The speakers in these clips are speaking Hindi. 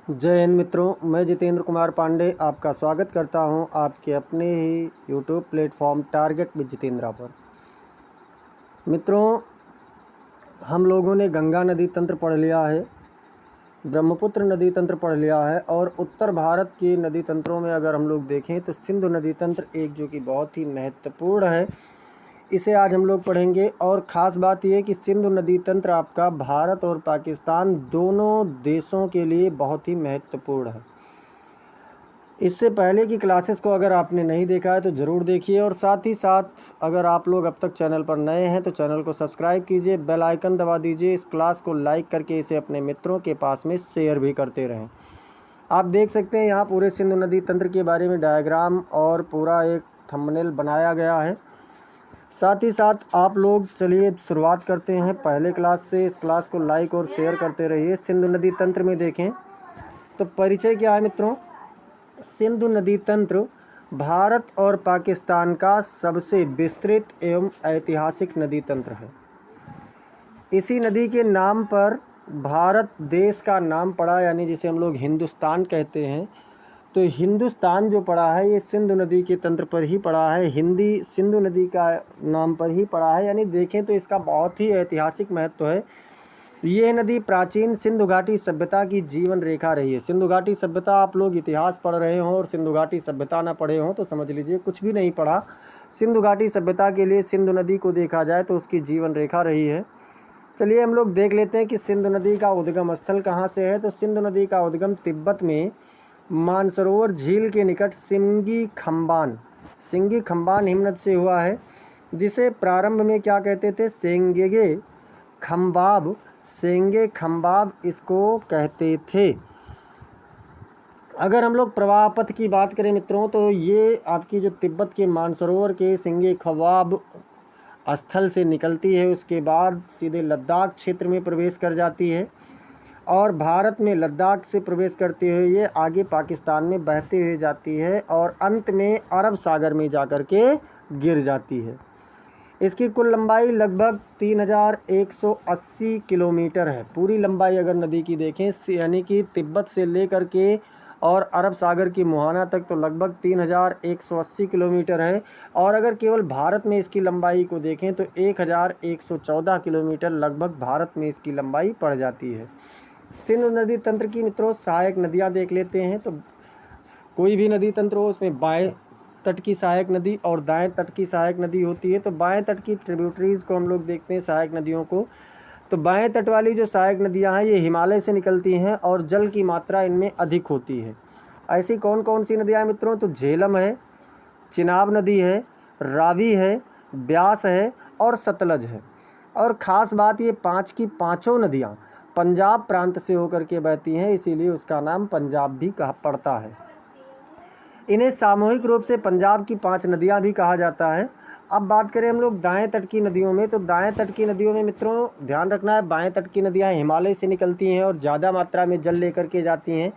जय हिंद मित्रों, मैं जितेंद्र कुमार पांडे आपका स्वागत करता हूं आपके अपने ही YouTube platform target with Jitendra पर। मित्रों, हम लोगों ने गंगा नदी तंत्र पढ़ लिया है, ब्रह्मपुत्र नदी तंत्र पढ़ लिया है और उत्तर भारत के नदी तंत्रों में अगर हम लोग देखें तो सिंधु नदी तंत्र एक जो कि बहुत ही महत्वपूर्ण है, इसे आज हम लोग पढ़ेंगे। और ख़ास बात यह कि सिंधु नदी तंत्र आपका भारत और पाकिस्तान दोनों देशों के लिए बहुत ही महत्वपूर्ण है। इससे पहले की क्लासेस को अगर आपने नहीं देखा है तो ज़रूर देखिए, और साथ ही साथ अगर आप लोग अब तक चैनल पर नए हैं तो चैनल को सब्सक्राइब कीजिए, बेल आइकन दबा दीजिए, इस क्लास को लाइक करके इसे अपने मित्रों के पास में शेयर भी करते रहें। आप देख सकते हैं यहाँ पूरे सिंधु नदी तंत्र के बारे में डायग्राम और पूरा एक थंबनेल बनाया गया है। साथ ही साथ आप लोग चलिए शुरुआत करते हैं पहले क्लास से। इस क्लास को लाइक और शेयर करते रहिए। सिंधु नदी तंत्र में देखें तो परिचय क्या है मित्रों। सिंधु नदी तंत्र भारत और पाकिस्तान का सबसे विस्तृत एवं ऐतिहासिक नदी तंत्र है। इसी नदी के नाम पर भारत देश का नाम पड़ा, यानी जिसे हम लोग हिंदुस्तान कहते हैं। तो हिंदुस्तान जो पड़ा है ये सिंधु नदी के तंत्र पर ही पड़ा है, हिंदी सिंधु नदी का नाम पर ही पड़ा है। यानी देखें तो इसका बहुत ही ऐतिहासिक महत्व है। ये नदी प्राचीन सिंधु घाटी सभ्यता की जीवन रेखा रही है। सिंधु घाटी सभ्यता, आप लोग इतिहास पढ़ रहे हों और सिंधु घाटी सभ्यता ना पढ़े हों तो समझ लीजिए कुछ भी नहीं पढ़ा। सिंधु घाटी सभ्यता के लिए सिंधु नदी को देखा जाए तो उसकी जीवन रेखा रही है। चलिए हम लोग देख लेते हैं कि सिंधु नदी का उद्गम स्थल कहाँ से है। तो सिंधु नदी का उद्गम तिब्बत में मानसरोवर झील के निकट सिंगी खम्बान हिमनद से हुआ है, जिसे प्रारंभ में क्या कहते थे, सेंगे खम्बाब इसको कहते थे। अगर हम लोग प्रवाह पथ की बात करें मित्रों तो ये आपकी जो तिब्बत के मानसरोवर के सिंगे खवाब स्थल से निकलती है, उसके बाद सीधे लद्दाख क्षेत्र में प्रवेश कर जाती है और भारत में लद्दाख से प्रवेश करते हुए ये आगे पाकिस्तान में बहते हुए जाती है और अंत में अरब सागर में जाकर के गिर जाती है। इसकी कुल लंबाई लगभग 3180 किलोमीटर है। पूरी लंबाई अगर नदी की देखें, यानी कि तिब्बत से लेकर के और अरब सागर की मुहाना तक तो लगभग 3180 किलोमीटर है। और अगर केवल भारत में इसकी लंबाई को देखें तो 1114 किलोमीटर लगभग भारत में इसकी लंबाई पड़ जाती है। सिंधु नदी तंत्र की मित्रों सहायक नदियां देख लेते हैं। तो कोई भी नदी तंत्र हो उसमें बाएं तट की सहायक नदी और दाएं तट की सहायक नदी होती है। तो बाएं तट की ट्रिब्यूटरीज को हम लोग देखते हैं सहायक नदियों को। तो बाएं तट वाली जो सहायक नदियां हैं ये हिमालय से निकलती हैं और जल की मात्रा इनमें अधिक होती है। ऐसी कौन कौन सी नदियां हैं मित्रों, तो झेलम है, चिनाब नदी है, रावी है, ब्यास है और सतलज है। और ख़ास बात ये पाँच की पाँचों नदियां पंजाब प्रांत से होकर के बहती हैं, इसीलिए उसका नाम पंजाब भी कहा पड़ता है। इन्हें सामूहिक रूप से पंजाब की 5 नदियां भी कहा जाता है। अब बात करें हम लोग दाएं तट की नदियों में, तो दाएं तट की नदियों में मित्रों ध्यान रखना है, बाएं तट की नदियां हिमालय से निकलती हैं और ज़्यादा मात्रा में जल लेकर के जाती हैं।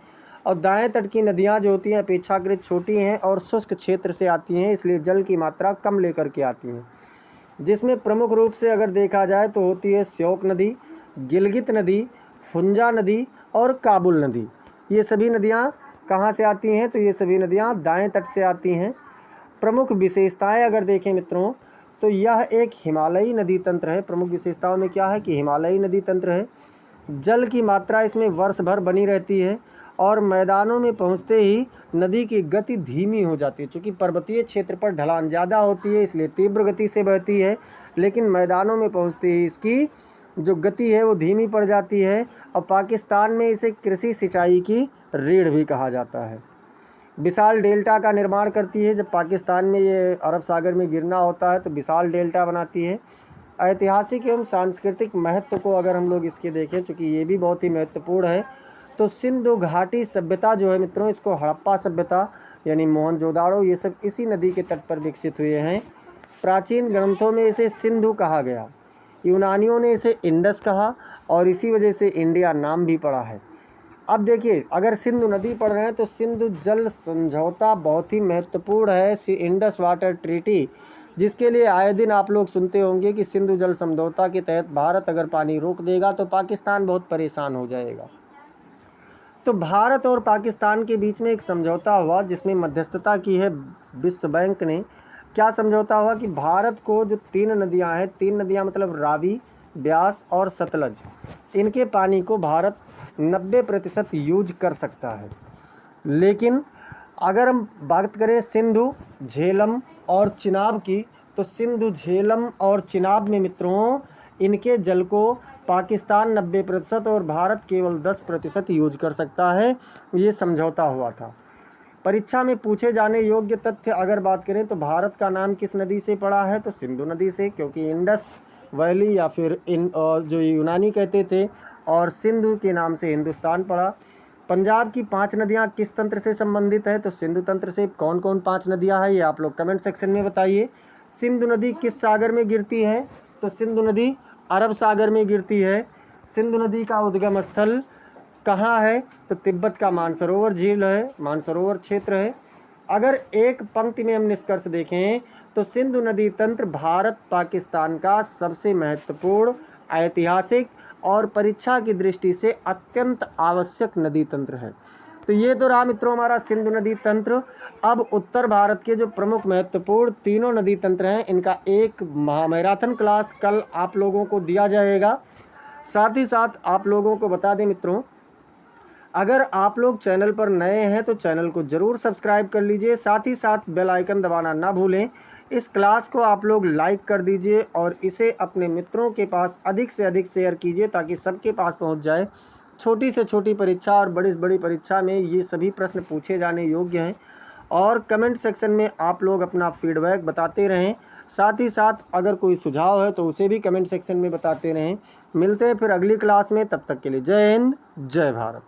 और दाएं तट की नदियां जो होती हैं अपेक्षाकृत छोटी हैं और शुष्क क्षेत्र से आती हैं, इसलिए जल की मात्रा कम लेकर के आती हैं। जिसमें प्रमुख रूप से अगर देखा जाए तो होती है श्योक नदी, गिलगित नदी, फुंजा नदी और काबुल नदी। ये सभी नदियाँ कहाँ से आती हैं, तो ये सभी नदियाँ दाएं तट से आती हैं। प्रमुख विशेषताएं अगर देखें मित्रों तो यह एक हिमालयी नदी तंत्र है। प्रमुख विशेषताओं में क्या है कि हिमालयी नदी तंत्र है, जल की मात्रा इसमें वर्ष भर बनी रहती है और मैदानों में पहुंचते ही नदी की गति धीमी हो जाती है। चूँकि पर्वतीय क्षेत्र पर ढलान ज़्यादा होती है इसलिए तीव्र गति से बहती है, लेकिन मैदानों में पहुंचते ही इसकी जो गति है वो धीमी पड़ जाती है। और पाकिस्तान में इसे कृषि सिंचाई की रीढ़ भी कहा जाता है। विशाल डेल्टा का निर्माण करती है। जब पाकिस्तान में ये अरब सागर में गिरना होता है तो विशाल डेल्टा बनाती है। ऐतिहासिक एवं सांस्कृतिक महत्व को अगर हम लोग इसके देखें, चूँकि ये भी बहुत ही महत्वपूर्ण है, तो सिंधु घाटी सभ्यता जो है मित्रों, इसको हड़प्पा सभ्यता यानी मोहनजोदाड़ो, ये सब इसी नदी के तट पर विकसित हुए हैं। प्राचीन ग्रंथों में इसे सिंधु कहा गया, यूनानियों ने इसे इंडस कहा और इसी वजह से इंडिया नाम भी पड़ा है। अब देखिए अगर सिंधु नदी पढ़ रहे हैं तो सिंधु जल समझौता बहुत ही महत्वपूर्ण है, इंडस वाटर ट्रीटी, जिसके लिए आए दिन आप लोग सुनते होंगे कि सिंधु जल समझौता के तहत भारत अगर पानी रोक देगा तो पाकिस्तान बहुत परेशान हो जाएगा। तो भारत और पाकिस्तान के बीच में एक समझौता हुआ जिसमें मध्यस्थता की है विश्व बैंक ने। क्या समझौता हुआ कि भारत को जो 3 नदियां हैं, 3 नदियां मतलब रावी, ब्यास और सतलज, इनके पानी को भारत 90% यूज कर सकता है। लेकिन अगर हम बात करें सिंधु, झेलम और चिनाब की, तो सिंधु, झेलम और चिनाब में मित्रों इनके जल को पाकिस्तान 90% और भारत केवल 10% यूज कर सकता है। ये समझौता हुआ था। परीक्षा में पूछे जाने योग्य तथ्य अगर बात करें तो भारत का नाम किस नदी से पड़ा है, तो सिंधु नदी से, क्योंकि इंडस वैली या फिर जो यूनानी कहते थे, और सिंधु के नाम से हिंदुस्तान पड़ा। पंजाब की 5 नदियां किस तंत्र से संबंधित है, तो सिंधु तंत्र से। कौन कौन 5 नदियां हैं ये आप लोग कमेंट सेक्शन में बताइए। सिंधु नदी किस सागर में गिरती है, तो सिंधु नदी अरब सागर में गिरती है। सिंधु नदी का उद्गम स्थल कहाँ है, तो तिब्बत का मानसरोवर झील है, मानसरोवर क्षेत्र है। अगर एक पंक्ति में हम निष्कर्ष देखें तो सिंधु नदी तंत्र भारत पाकिस्तान का सबसे महत्वपूर्ण, ऐतिहासिक और परीक्षा की दृष्टि से अत्यंत आवश्यक नदी तंत्र है। तो ये तो रहा मित्रों हमारा सिंधु नदी तंत्र। अब उत्तर भारत के जो प्रमुख महत्वपूर्ण तीनों नदी तंत्र हैं, इनका एक मैराथन क्लास कल आप लोगों को दिया जाएगा। साथ ही साथ आप लोगों को बता दें मित्रों, अगर आप लोग चैनल पर नए हैं तो चैनल को ज़रूर सब्सक्राइब कर लीजिए। साथ ही साथ बेल आइकन दबाना ना भूलें। इस क्लास को आप लोग लाइक कर दीजिए और इसे अपने मित्रों के पास अधिक से अधिक शेयर कीजिए ताकि सबके पास पहुंच जाए। छोटी से छोटी परीक्षा और बड़ी से बड़ी परीक्षा में ये सभी प्रश्न पूछे जाने योग्य हैं। और कमेंट सेक्शन में आप लोग अपना फीडबैक बताते रहें। साथ ही साथ अगर कोई सुझाव है तो उसे भी कमेंट सेक्शन में बताते रहें। मिलते हैं फिर अगली क्लास में, तब तक के लिए जय हिंद, जय भारत।